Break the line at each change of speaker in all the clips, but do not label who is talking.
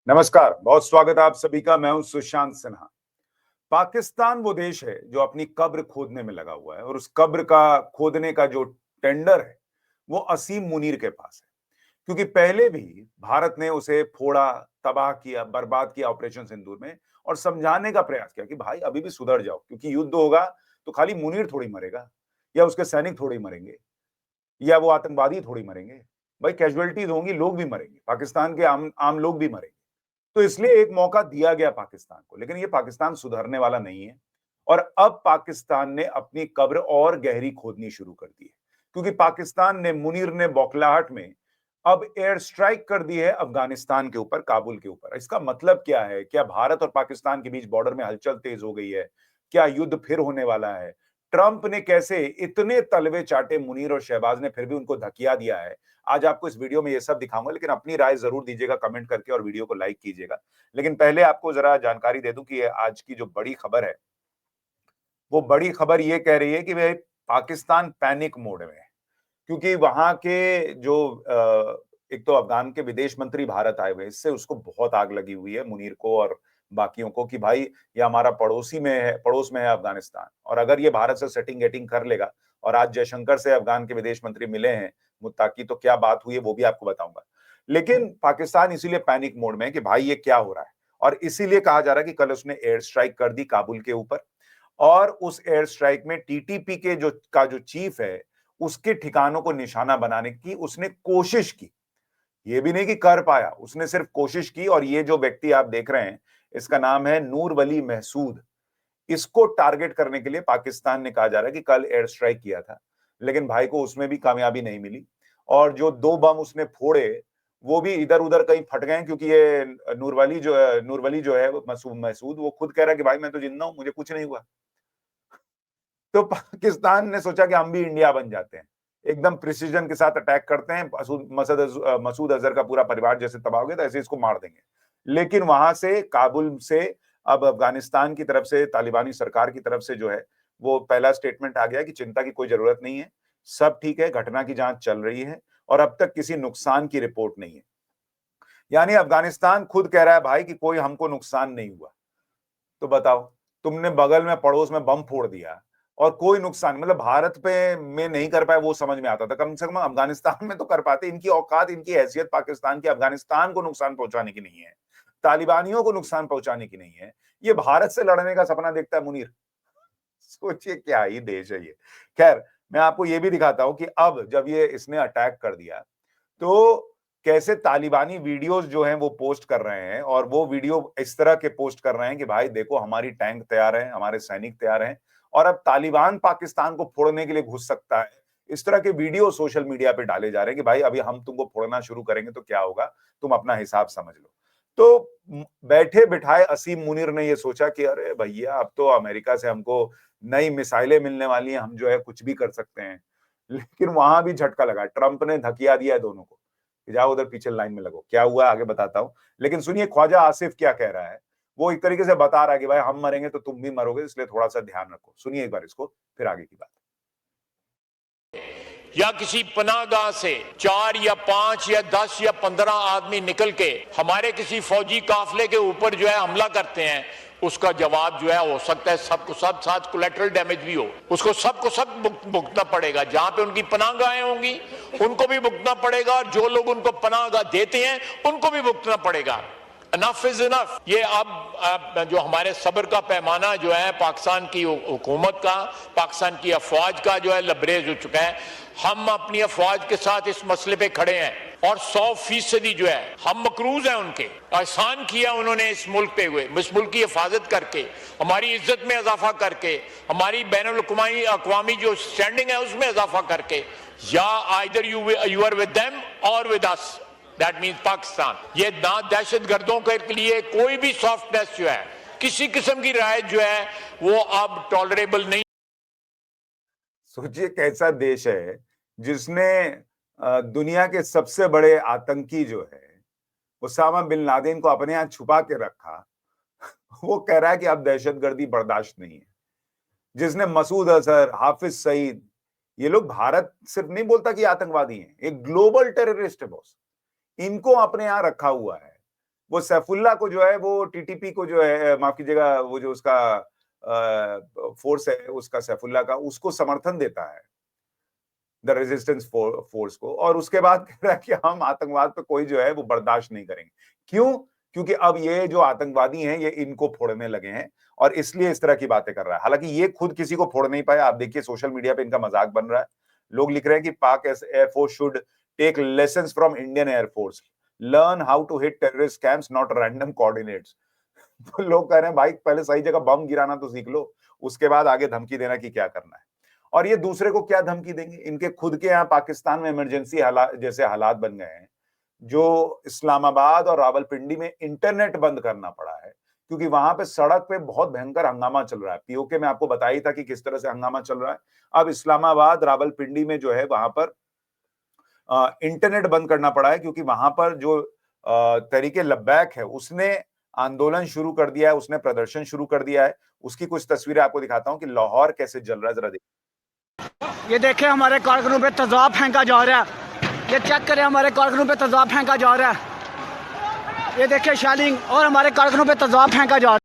नमस्कार, बहुत स्वागत है आप सभी का। मैं हूं सुशांत सिन्हा। पाकिस्तान वो देश है जो अपनी कब्र खोदने में लगा हुआ है और उस कब्र का खोदने का जो टेंडर है वो असीम मुनीर के पास है। क्योंकि पहले भी भारत ने उसे फोड़ा, तबाह किया, बर्बाद किया ऑपरेशन सिंदूर में और समझाने का प्रयास किया कि भाई अभी भी सुधर जाओ, क्योंकि युद्ध होगा तो खाली मुनीर थोड़ी मरेगा या उसके सैनिक थोड़ी मरेंगे या वो आतंकवादी थोड़ी मरेंगे। भाई कैजुअलिटीज होंगी, लोग भी मरेंगे, पाकिस्तान के आम आम लोग भी मरेंगे। तो इसलिए एक मौका दिया गया पाकिस्तान को, लेकिन ये पाकिस्तान सुधरने वाला नहीं है। और अब पाकिस्तान ने अपनी कब्र और गहरी खोदनी शुरू कर दी है, क्योंकि पाकिस्तान ने, मुनीर ने बौखलाहट में अब एयर स्ट्राइक कर दी है अफगानिस्तान के ऊपर, काबुल के ऊपर। इसका मतलब क्या है? क्या भारत और पाकिस्तान के बीच बॉर्डर में हलचल तेज हो गई है? क्या युद्ध फिर होने वाला है? ट्रंप ने कैसे इतने तलवे चाटे मुनीर और शहबाज ने, फिर भी उनको धकिया दिया है। आज आपको इस वीडियो में ये सब दिखाऊंगा, लेकिन अपनी राय जरूर दीजिएगा कमेंट करके और वीडियो को लाइक कीजिएगा। लेकिन पहले आपको जरा जानकारी दे दूं कि ये आज की जो बड़ी खबर है, वो बड़ी खबर ये कह रही है कि भाई पाकिस्तान पैनिक मोड में है। क्योंकि वहां के जो एक तो अफगान के विदेश मंत्री भारत आए हुए, इससे उसको बहुत आग लगी हुई है, मुनीर को और बाकियों को, कि भाई ये हमारा पड़ोसी में है, पड़ोस में है अफगानिस्तान, और अगर ये भारत से सेटिंग गेटिंग कर लेगा। और आज जयशंकर से अफगान के विदेश मंत्री मिले हैं मुत्ताकी, तो क्या बात हुई है वो भी आपको बताऊंगा। लेकिन पाकिस्तान इसीलिए पैनिक मोड में है कि भाई ये क्या हो रहा है, और इसीलिए कहा जा रहा है कि कल उसने एयर स्ट्राइक कर दी काबुल के ऊपर। और उस एयर स्ट्राइक में टीटीपी के जो चीफ है, उसके ठिकानों को निशाना बनाने की उसने कोशिश की। ये भी नहीं कि कर पाया, उसने सिर्फ कोशिश की। और ये जो व्यक्ति आप देख रहे हैं, इसका नाम है नूर वली महसूद। इसको टारगेट करने के लिए पाकिस्तान ने, कहा जा रहा है कि कल एयर स्ट्राइक किया था, लेकिन भाई को उसमें भी कामयाबी नहीं मिली। और जो 2 बम उसने फोड़े, वो भी इधर उधर कहीं फट गए, क्योंकि ये नूरवली जो है महसूद, वो खुद कह रहा है कि भाई मैं तो जिंदा हूं, मुझे कुछ नहीं हुआ। तो पाकिस्तान ने सोचा कि हम भी इंडिया बन जाते हैं, एकदम प्रिसीजन के साथ अटैक करते हैं, मसूद अजहर का पूरा परिवार जैसे तबाह हो गया था, ऐसे इसको मार देंगे। लेकिन वहां से, काबुल से, अब अफगानिस्तान की तरफ से, तालिबानी सरकार की तरफ से जो है, वो पहला स्टेटमेंट आ गया कि चिंता की कोई जरूरत नहीं है, सब ठीक है, घटना की जांच चल रही है और अब तक किसी नुकसान की रिपोर्ट नहीं है। यानी अफगानिस्तान खुद कह रहा है भाई कि कोई हमको नुकसान नहीं हुआ। तो बताओ, तुमने बगल में, पड़ोस में बम फोड़ दिया और कोई नुकसान, मतलब भारत पे में नहीं कर पाए, वो समझ में आता था, कम से कम अफगानिस्तान में तो कर पाते। इनकी औकात, इनकी हैसियत पाकिस्तान की अफगानिस्तान को नुकसान पहुंचाने की नहीं है, तालिबानियों को नुकसान पहुंचाने की नहीं है। ये भारत से लड़ने का सपना देखता है मुनीर। सोचिए क्या ही देश है ये। खैर, मैं आपको ये भी दिखाता हूं कि अब जब ये इसने अटैक कर दिया, तो कैसे तालिबानी वीडियोस जो हैं वो पोस्ट कर रहे हैं, और वो वीडियो इस तरह के पोस्ट कर रहे हैं कि भाई देखो हमारी टैंक तैयार है, हमारे सैनिक तैयार हैं, और अब तालिबान पाकिस्तान को फोड़ने के लिए घुस सकता है। इस तरह के वीडियो सोशल मीडिया पे डाले जा रहे हैं कि भाई अभी हम तुमको फोड़ना शुरू करेंगे तो क्या होगा, तुम अपना हिसाब समझ लो। तो बैठे बिठाए असीम मुनीर ने ये सोचा कि अरे भैया, अब तो अमेरिका से हमको नई मिसाइलें मिलने वाली हैं, हम जो है कुछ भी कर सकते हैं। लेकिन वहां भी झटका लगा, ट्रंप ने धकिया दिया है दोनों को, जाओ उधर पीछे लाइन में लगो। क्या हुआ आगे बताता हूं, लेकिन सुनिए ख्वाजा आसिफ क्या कह रहा है। वो एक तरीके से बता रहा है कि भाई हम मरेंगे तो तुम भी मरोगे, इसलिए थोड़ा सा ध्यान रखो। सुनिए एक बार इसको, फिर आगे की बात।
या किसी पनाहगाह से 4 या 5 या 10 या 15 आदमी निकल के हमारे किसी फौजी काफिले के ऊपर जो है हमला करते हैं, उसका जवाब जो है हो सकता है सबको सब साथ कोलेटरल डैमेज भी हो, उसको सबको सब भुगतना पड़ेगा। जहां पे उनकी पनाहगाहें होंगी उनको भी भुगतना पड़ेगा, और जो लोग उनको पनाहगाह देते हैं उनको भी भुगतना पड़ेगा। Enough is enough. ये अब जो हमारे सब्र का पैमाना जो है पाकिस्तान की हुकूमत का, पाकिस्तान की अफवाज का जो है लबरेज हो चुका है। हम अपनी अफवाज के साथ इस मसले पे खड़े हैं और 100% जो है हम मकरूज हैं उनके। एहसान किया उन्होंने इस मुल्क पे हुए, इस मुल्क की हिफाजत करके, हमारी इज्जत में इजाफा करके, हमारी बैनुल अक़वामी जो स्टैंडिंग है उसमें इजाफा करके। या either you are with them or with us, that means Pakistan. ये ना दहशतगर्दों के लिए कोई भी सॉफ्टनेस जो है, किसी किस्म की राय जो है वो अब टॉलरेबल नहीं।
सोचिए कैसा देश है जिसने दुनिया के सबसे बड़े आतंकी जो है उसामा बिन लादेन को अपने यहां छुपा के रखा। वो कह रहा है कि अब दहशतगर्दी बर्दाश्त नहीं है। जिसने मसूद अजहर, हाफिज सईद, ये लोग, भारत सिर्फ नहीं बोलता कि आतंकवादी हैं, एक ग्लोबल टेररिस्ट है बॉस, इनको अपने यहां रखा हुआ है। वो सैफुल्ला को जो है, वो टीटीपी को जो है, माफ कीजिएगा, वो जो उसका फोर्स है उसका, सैफुल्ला का, उसको समर्थन देता है, द रेजिस्टेंस फोर्स को, और उसके बाद कह रहा है कि हम आतंकवाद पे कोई जो है वो बर्दाश्त नहीं करेंगे। क्यों? क्योंकि अब ये जो आतंकवादी हैं ये इनको फोड़ने लगे हैं, और इसलिए इस तरह की बातें कर रहा है। हालांकि ये खुद किसी को फोड़ नहीं पाया। आप देखिए सोशल मीडिया पे इनका मजाक बन रहा है। लोग लिख रहे हैं कि Pak air force should take lessons from Indian air force, learn how to hit terrorist camps, not random coordinates. तो लोग कह रहे हैं भाई पहले सही जगह बम गिराना तो सीख लो, उसके बाद आगे धमकी देना कि क्या करना है। और ये दूसरे को क्या धमकी देंगे? इनके खुद के यहाँ पाकिस्तान में इमरजेंसी हालात जैसे हालात बन गए हैं, जो इस्लामाबाद और रावलपिंडी में इंटरनेट बंद करना पड़ा है, क्योंकि वहां पे सड़क पे बहुत भयंकर हंगामा चल रहा है। पीओके में आपको बताया था कि किस तरह से हंगामा चल रहा है। अब इस्लामाबाद रावलपिंडी में जो है वहां पर इंटरनेट बंद करना पड़ा है, क्योंकि वहां पर जो तरीके लब्बैक है उसने आंदोलन शुरू कर दिया है, उसने प्रदर्शन शुरू कर दिया है। उसकी कुछ तस्वीरें आपको दिखाता हूं कि लाहौर कैसे जल रहा है, जरा देखिए।
ये देखें हमारे कारकुनों पे तेजाब फेंका जा रहा है। ये चेक करें, हमारे कारकुनों पे तेजाब फेंका जा रहा है। ये देखें शेलिंग, और हमारे कारकुनों पे तेजाब फेंका जा रहा है।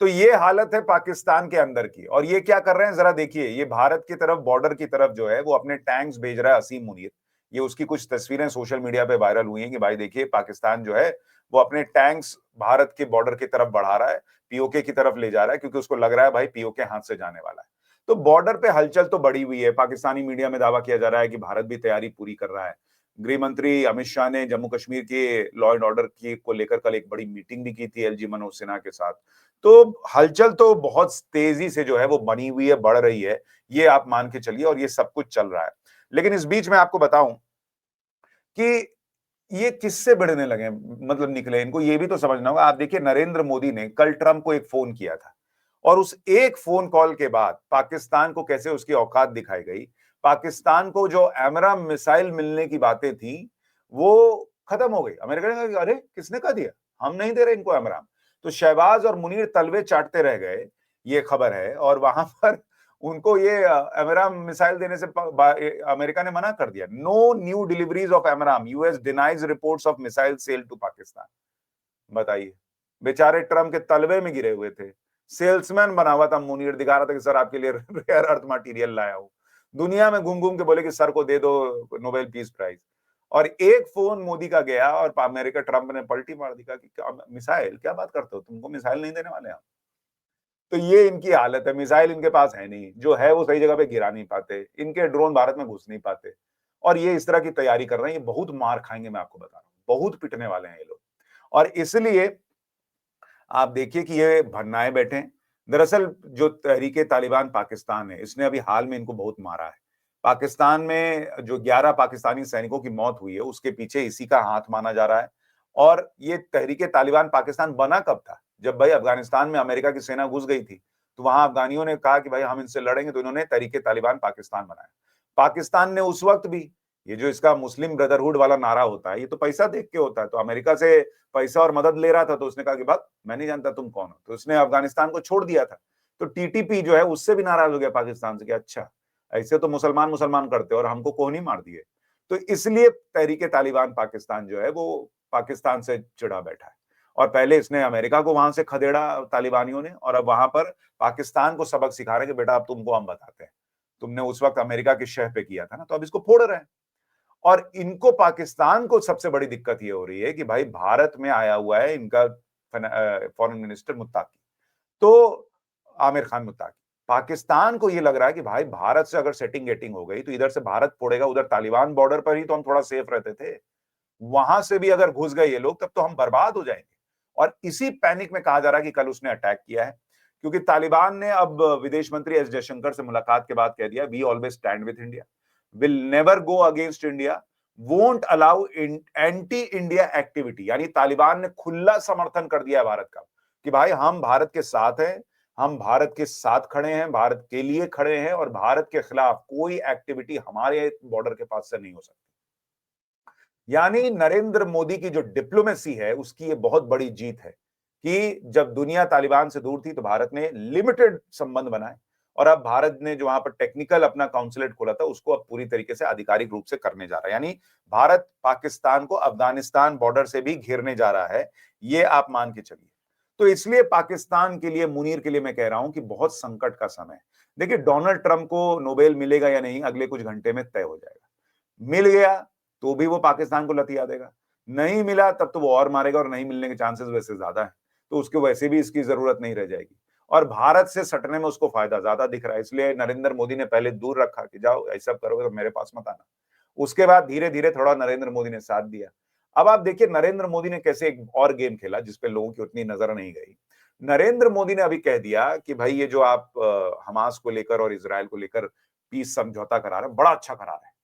तो ये हालत है पाकिस्तान के अंदर की। और ये क्या कर रहे हैं जरा देखिए, ये भारत की तरफ, बॉर्डर की तरफ जो है वो अपने टैंक्स भेज रहा है असीम मुनीर। ये उसकी कुछ तस्वीरें सोशल मीडिया पे वायरल हुई हैं कि भाई देखिए पाकिस्तान जो है वो अपने टैंक्स भारत के बॉर्डर की तरफ बढ़ा रहा है, पीओके की तरफ ले जा रहा है, क्योंकि उसको लग रहा है भाई पीओके हाथ से जाने वाला है। तो बॉर्डर पे हलचल तो बढ़ी हुई है। पाकिस्तानी मीडिया में दावा किया जा रहा है कि भारत भी तैयारी पूरी कर रहा है। गृह मंत्री अमित शाह ने जम्मू कश्मीर के लॉ एंड ऑर्डर की को लेकर कल एक बड़ी मीटिंग भी की थी एलजी मनोज सिन्हा के साथ। तो हलचल तो बहुत तेजी से जो है वो बनी हुई है, बढ़ रही है, ये आप मान के चलिए, और ये सब कुछ चल रहा है। लेकिन इस बीच में आपको बताऊं कि ये किससे भिड़ने लगे, मतलब निकले, इनको ये भी तो समझना होगा। आप देखिए नरेंद्र मोदी ने कल ट्रंप को एक फोन किया था, और उस एक फोन कॉल के बाद पाकिस्तान को कैसे उसकी औकात दिखाई गई। पाकिस्तान को जो एमराम मिसाइल मिलने की बातें थी वो खत्म हो गई। अमेरिका ने कहा कि अरे किसने कहा दिया, हम नहीं दे रहे इनको एमराम। तो शहबाज और मुनीर तलवे चाटते रह गए, ये खबर है। और वहां पर उनको ये एमराम मिसाइल देने से अमेरिका ने मना कर दिया। No new deliveries of AMRAAM, US denies reports of missile sale to Pakistan. बताइए, बेचारे ट्रम्प के तलवे में गिरे हुए थे। सेल्समैन बना हुआ था मुनीर, दिखा रहा था कि सर आपके लिए रेयर अर्थ मटेरियल लाया हूं। दुनिया में घूम घूम के बोले कि सर को दे दो नोबेल पीस प्राइज। और एक फोन मोदी का गया और अमेरिका, ट्रंप ने पलटी मार दी कि मिसाइल, क्या बात करते हो, तुमको मिसाइल नहीं देने वाले हम। तो ये इनकी हालत है। मिसाइल इनके पास है नहीं, जो है वो सही जगह पे गिरा नहीं पाते, इनके ड्रोन भारत में घुस नहीं पाते, और ये इस तरह की तैयारी कर रहे हैं। ये बहुत मार खाएंगे, मैं आपको बता रहा हूं, बहुत पिटने वाले हैं ये लोग। और इसलिए आप देखिए कि ये भन्नाए बैठे हैं। दरअसल जो तहरीके तालिबान पाकिस्तान है, इसने अभी हाल में इनको बहुत मारा है। पाकिस्तान में जो 11 पाकिस्तानी सैनिकों की मौत हुई है, उसके पीछे इसी का हाथ माना जा रहा है। और ये तहरीके तालिबान पाकिस्तान बना कब था? जब भाई अफगानिस्तान में अमेरिका की सेना घुस गई थी, तो वहां अफगानियों ने कहा कि भाई हम इनसे लड़ेंगे, तो इन्होंने तहरीके तालिबान पाकिस्तान बनाया। पाकिस्तान ने उस वक्त भी, ये जो इसका मुस्लिम ब्रदरहुड वाला नारा होता है, ये तो पैसा देख के होता है। तो अमेरिका से पैसा और मदद ले रहा था, तो उसने कहा कि भाग, मैं नहीं जानता तुम कौन हो, तो उसने अफगानिस्तान को छोड़ दिया था। तो टीटीपी जो है उससे भी नाराज हो गया पाकिस्तान से कि अच्छा, ऐसे तो मुसलमान मुसलमान करते और हमको कोहनी मार दिए। तो इसलिए तहरीके तालिबान पाकिस्तान जो है वो पाकिस्तान से चिढ़ा बैठा है। और पहले इसने अमेरिका को वहां से खदेड़ा तालिबानियों ने, और अब वहां पर पाकिस्तान को सबक सिखा रहे हैं कि बेटा अब तुमको हम बताते हैं, तुमने उस वक्त अमेरिका की शह पे किया था ना, तो अब इसको फोड़ रहे हैं। और इनको, पाकिस्तान को सबसे बड़ी दिक्कत ये हो रही है कि भाई भारत में आया हुआ है इनका फॉरेन मिनिस्टर मुत्ताकी, तो आमिर खान मुत्ताकी। पाकिस्तान को ये लग रहा है कि भाई भारत से अगर सेटिंग गेटिंग हो गई तो इधर से भारत फोड़ेगा, उधर तालिबान बॉर्डर पर ही तो हम थोड़ा सेफ रहते थे, वहां से भी अगर घुस गए ये लोग तब तो हम बर्बाद हो जाएंगे। और इसी पैनिक में कहा जा रहा है कि कल उसने अटैक किया है, क्योंकि तालिबान ने अब विदेश मंत्री एस जयशंकर से मुलाकात के बाद कह दिया, we always stand with India, will never go against India, won't allow anti India activity. यानी तालिबान ने खुला समर्थन कर दिया है भारत का कि भाई हम भारत के साथ हैं, हम भारत के साथ खड़े हैं, भारत के लिए खड़े हैं, और भारत के खिलाफ कोई एक्टिविटी हमारे बॉर्डर के पास से नहीं हो सकती। यानी नरेंद्र मोदी की जो डिप्लोमेसी है उसकी ये बहुत बड़ी जीत है कि जब दुनिया तालिबान से दूर थी तो भारत ने लिमिटेड संबंध बनाए, और अब भारत ने जो वहां पर टेक्निकल अपना काउंसुलेट खोला था उसको अब पूरी तरीके से आधिकारिक रूप से करने जा रहा है। यानी भारत पाकिस्तान को अफगानिस्तान बॉर्डर से भी घेरने जा रहा है, ये आप मान के चलिए। तो इसलिए पाकिस्तान के लिए, मुनीर के लिए मैं कह रहा हूं कि बहुत संकट का समय है। देखिए, डोनाल्ड ट्रंप को नोबेल मिलेगा या नहीं अगले कुछ घंटे में तय हो जाएगा। मिल गया तो भी वो पाकिस्तान को लतिया देगा, नहीं मिला तब तो वो और मारेगा, और नहीं मिलने के चांसेस वैसे ज्यादा है, तो उसके वैसे भी इसकी जरूरत नहीं रह जाएगी। और भारत से सटने में उसको फायदा ज्यादा दिख रहा है, इसलिए नरेंद्र मोदी ने पहले दूर रखा कि जाओ ऐसा करोगे तो मेरे पास मत आना। उसके बाद धीरे धीरे थोड़ा नरेंद्र मोदी ने साथ दिया। अब आप देखिए नरेंद्र मोदी ने कैसे एक और गेम खेला जिसपे लोगों की उतनी नजर नहीं गई। नरेंद्र मोदी ने अभी कह दिया कि भाई ये जो आप हमास को लेकर और इजराइल को लेकर पीस समझौता करा रहे हैं, बड़ा अच्छा करा रहे हैं।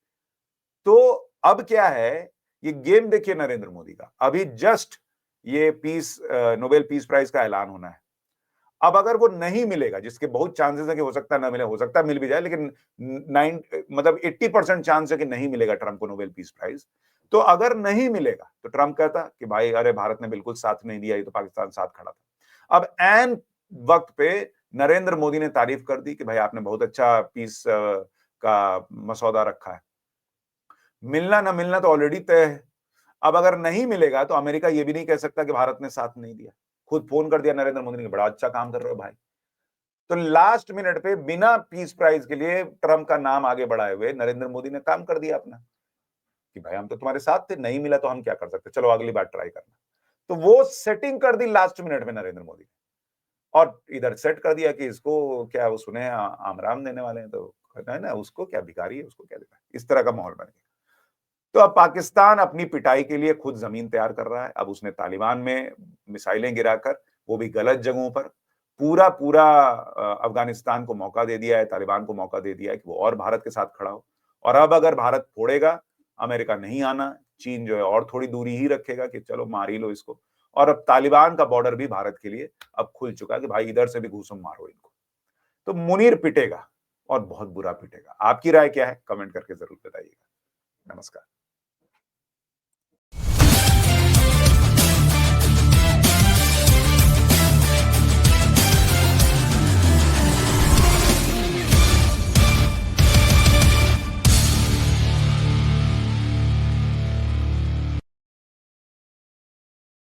तो अब क्या है, ये गेम देखिए नरेंद्र मोदी का, अभी जस्ट ये पीस नोबेल पीस प्राइज का ऐलान होना है। अब अगर वो नहीं मिलेगा, जिसके बहुत चांसेस है कि हो सकता है ना मिले, हो सकता है मिल भी जाए, लेकिन 80% चांस है कि नहीं मिलेगा ट्रंप को नोबेल पीस प्राइज। तो अगर नहीं मिलेगा तो ट्रंप कहता कि भाई अरे भारत ने बिल्कुल साथ नहीं दिया, ये तो पाकिस्तान साथ खड़ा था। अब ऐन वक्त पे नरेंद्र मोदी ने तारीफ कर दी कि भाई आपने बहुत अच्छा पीस का मसौदा रखा है। मिलना ना मिलना तो ऑलरेडी तय है। अब अगर नहीं मिलेगा तो अमेरिका ये भी नहीं कह सकता कि भारत ने साथ नहीं दिया। खुद फोन कर दिया नरेंद्र मोदी ने, बड़ा अच्छा काम कर रहे हो भाई। तो लास्ट मिनट पे बिना पीस प्राइज के लिए ट्रंप का नाम आगे बढ़ाए हुए नरेंद्र मोदी ने काम कर दिया अपना कि भाई हम तो तुम्हारे साथ थे, नहीं मिला तो हम क्या कर सकते, चलो अगली बार ट्राई करना। तो वो सेटिंग कर दी लास्ट मिनट में नरेंद्र मोदी, और इधर सेट कर दिया कि इसको क्या वो सुने आमराम देने वाले हैं, तो कहता है ना उसको क्या भिखारी है, उसको क्या देता है, इस तरह का माहौल बन गया। तो अब पाकिस्तान अपनी पिटाई के लिए खुद जमीन तैयार कर रहा है। अब उसने तालिबान में मिसाइलें गिराकर, वो भी गलत जगहों पर, पूरा पूरा अफगानिस्तान को मौका दे दिया है, तालिबान को मौका दे दिया है कि वो और भारत के साथ खड़ा हो। और अब अगर भारत फोड़ेगा, अमेरिका नहीं आना, चीन जो है और थोड़ी दूरी ही रखेगा कि चलो मार ही लो इसको। और अब तालिबान का बॉर्डर भी भारत के लिए अब खुल चुका है कि भाई इधर से भी घुसो, मारो इनको। तो मुनीर पिटेगा और बहुत बुरा पिटेगा। आपकी राय क्या है, कमेंट करके जरूर बताइएगा। नमस्कार।